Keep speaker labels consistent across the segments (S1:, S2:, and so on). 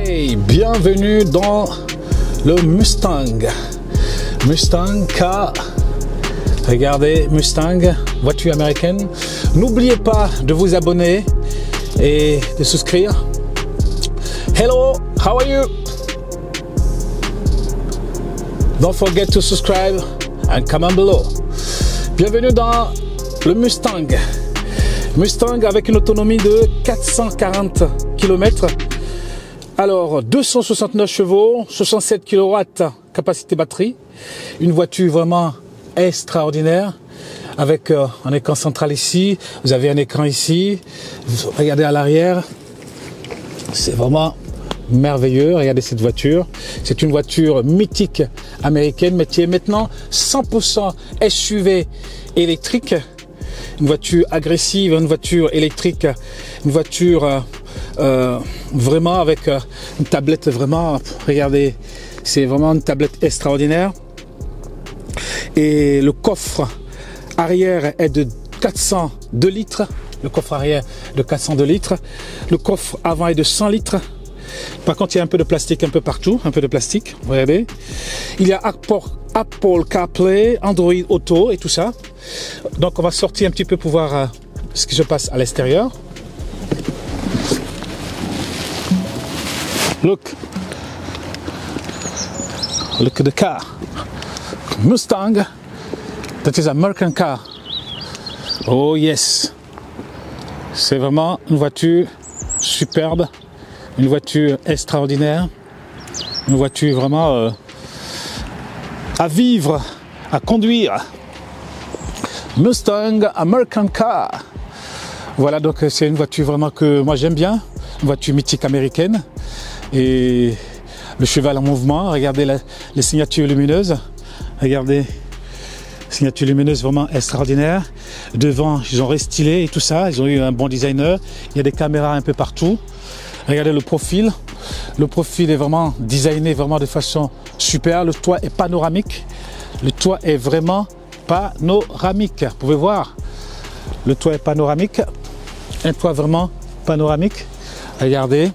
S1: Hey, bienvenue dans le Mustang K. Regardez, Mustang, voiture américaine. N'oubliez pas de vous abonner et de souscrire. Hello, how are you? Don't forget to subscribe and comment below. Bienvenue dans le Mustang avec une autonomie de 440 km. Alors 269 chevaux, 67 kW capacité batterie. Une voiture vraiment extraordinaire avec un écran central ici. Vous avez un écran ici. Regardez à l'arrière. C'est vraiment merveilleux. Regardez cette voiture. C'est une voiture mythique américaine, mais qui est maintenant 100% SUV électrique. Une voiture agressive, une voiture électrique, une voiture vraiment avec une tablette vraiment, regardez, c'est vraiment une tablette extraordinaire. Et le coffre arrière est de 402 litres. Le coffre arrière de 402 litres. Le coffre avant est de 100 litres. Par contre, il y a un peu de plastique un peu partout, un peu de plastique, regardez. Il y a Apple CarPlay, Android Auto et tout ça. Donc on va sortir un petit peu pour voir ce qui se passe à l'extérieur. Look at the car. Mustang. That is American car. Oh yes. C'est vraiment une voiture superbe. Une voiture extraordinaire. Une voiture vraiment à vivre, à conduire. Mustang American car. Voilà, donc c'est une voiture vraiment que moi j'aime bien. Une voiture mythique américaine. Et le cheval en mouvement. Regardez les signatures lumineuses. Regardez. Signature lumineuse vraiment extraordinaire. Devant, ils ont restylé et tout ça. Ils ont eu un bon designer. Il y a des caméras un peu partout. Regardez le profil. Le profil est vraiment designé vraiment de façon super. Le toit est panoramique. Le toit est vraiment panoramique. Vous pouvez voir. Le toit est panoramique. Un toit vraiment panoramique. Regardez.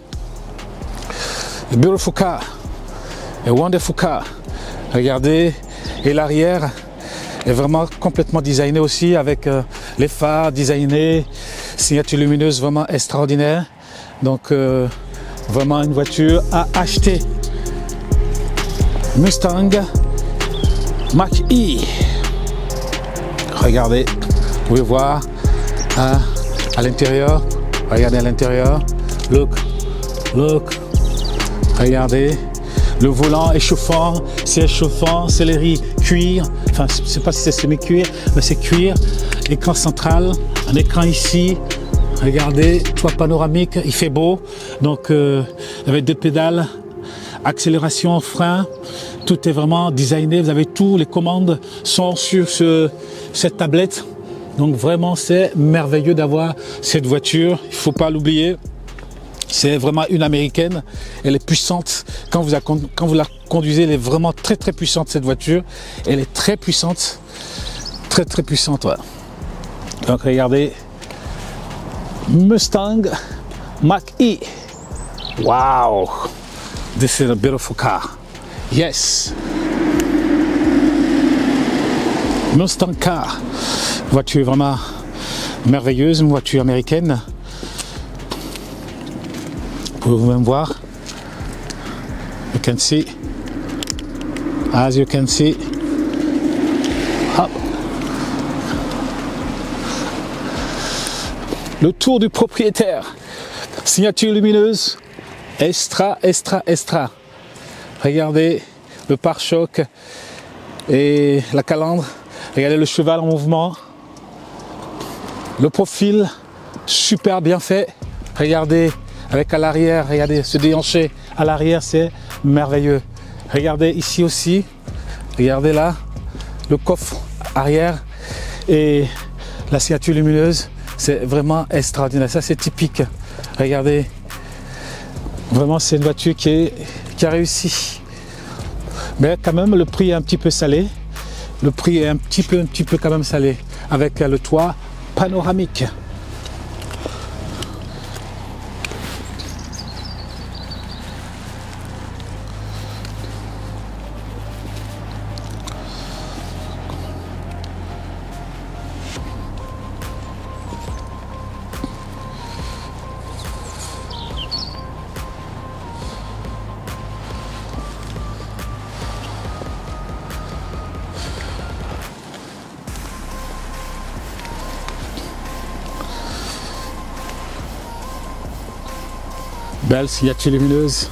S1: A beautiful car. A wonderful car. Regardez. Et l'arrière est vraiment complètement designé aussi avec les phares designés. Signature lumineuse vraiment extraordinaire. Donc vraiment une voiture à acheter. Mustang Mach-E. Regardez, vous pouvez voir à l'intérieur. Regardez à l'intérieur. Look. Regardez. Le volant est chauffant, c'est chauffant, céleri cuir. Enfin, je ne sais pas si c'est semi-cuir, mais c'est cuir. Écran central, un écran ici. Regardez, toit panoramique, il fait beau. Donc, avec deux pédales, accélération, frein. Tout est vraiment designé. Vous avez tout, les commandes sont sur cette tablette. Donc, vraiment, c'est merveilleux d'avoir cette voiture. Il ne faut pas l'oublier. C'est vraiment une américaine. Elle est puissante. Quand vous la conduisez, elle est vraiment très très puissante cette voiture. Elle est très puissante. Très très puissante. Ouais. Donc, regardez. Mustang Mach-E. Wow, this is a beautiful car. Yes. Mustang car. Voiture vraiment merveilleuse, une voiture américaine. Vous pouvez même voir. You can see. As you can see. Hop. Le tour du propriétaire. Signature lumineuse. Extra. Regardez le pare-choc et la calandre. Regardez le cheval en mouvement. Le profil, super bien fait. Regardez avec à l'arrière, regardez ce déhanché à l'arrière, c'est merveilleux. Regardez ici aussi. Regardez là, le coffre arrière et la signature lumineuse. C'est vraiment extraordinaire. Ça, c'est typique. Regardez. Vraiment, c'est une voiture qui a réussi. Mais quand même, le prix est un petit peu salé. Le prix est un petit peu quand même salé. Avec le toit panoramique. Belle signature lumineuse.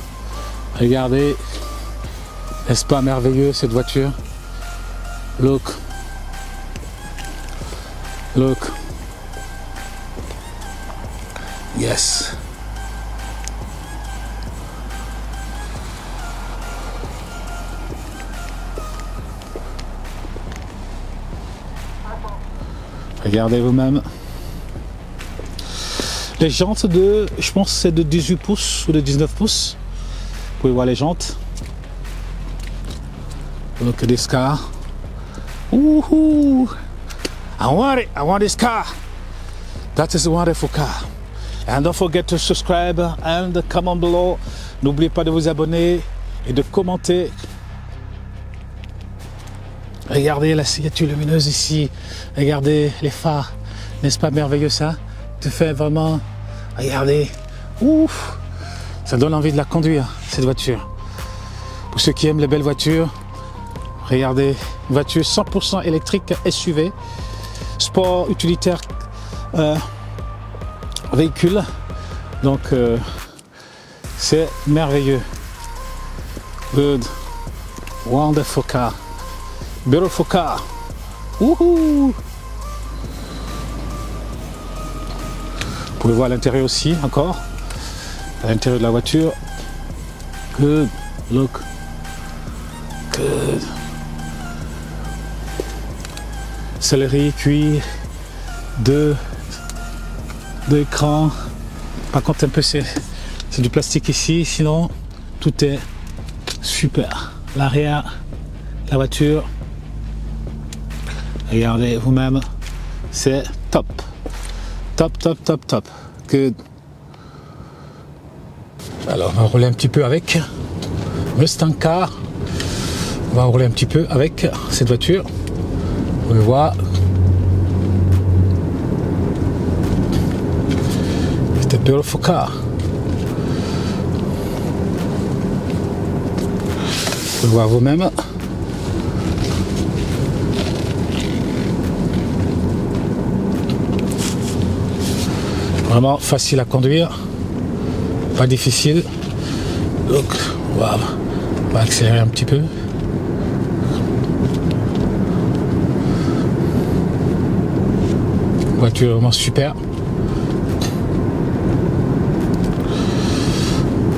S1: Regardez. N'est-ce pas merveilleux cette voiture? Look. Look. Yes. Regardez vous-même. Les jantes de, je pense c'est de 18 pouces ou de 19 pouces. Vous pouvez voir les jantes. Look at this car. Woohoo! I want it. I want this car. That is a wonderful car. And don't forget to subscribe and comment below. N'oubliez pas de vous abonner et de commenter. Regardez la signature lumineuse ici. Regardez les phares. N'est-ce pas merveilleux ça? Tu fais vraiment... Regardez. Ouf! Ça donne envie de la conduire, cette voiture. Pour ceux qui aiment les belles voitures, regardez. Une voiture 100% électrique SUV. Sport utilitaire véhicule. Donc, c'est merveilleux. Good. Wonderful car. Beautiful car. Wouhou! Vous pouvez voir l'intérieur aussi, encore. À l'intérieur de la voiture. Good. Look. Good. Sellerie, cuir, deux écrans. Par contre, un peu c'est du plastique ici, sinon tout est super. L'arrière, la voiture, regardez vous-même, c'est top. Top, top, top, top. Good. Alors, on va rouler un petit peu avec Mustang Car. On va rouler un petit peu avec cette voiture. Vous pouvez voir. C'est un beautiful car. Vous pouvez voir vous-même. Vraiment facile à conduire. Pas difficile. Donc, wow. On va accélérer un petit peu. Voiture vraiment super.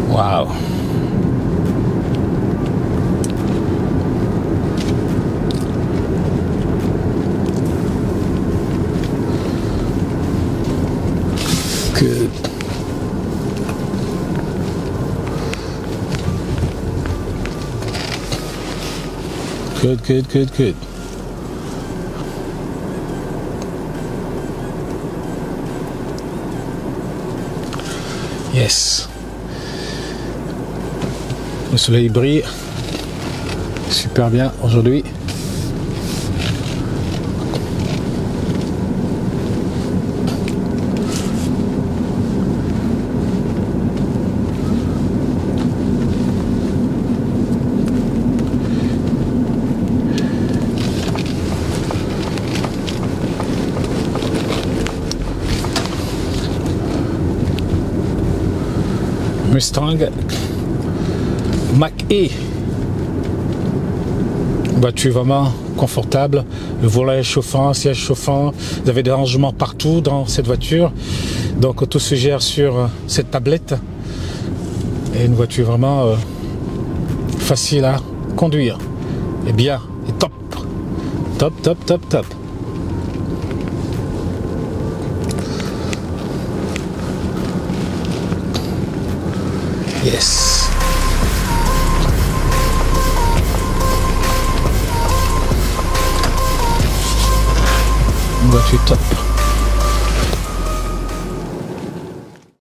S1: Waouh. Good. Good, good, good, good. Yes. Le soleil brille super bien aujourd'hui. Mustang Mach-E, voiture vraiment confortable, le volant est chauffant, siège chauffant, vous avez des rangements partout dans cette voiture, donc tout se gère sur cette tablette, et une voiture vraiment facile à conduire, et bien, et top, top, top, top, top. Yes. Une voiture top.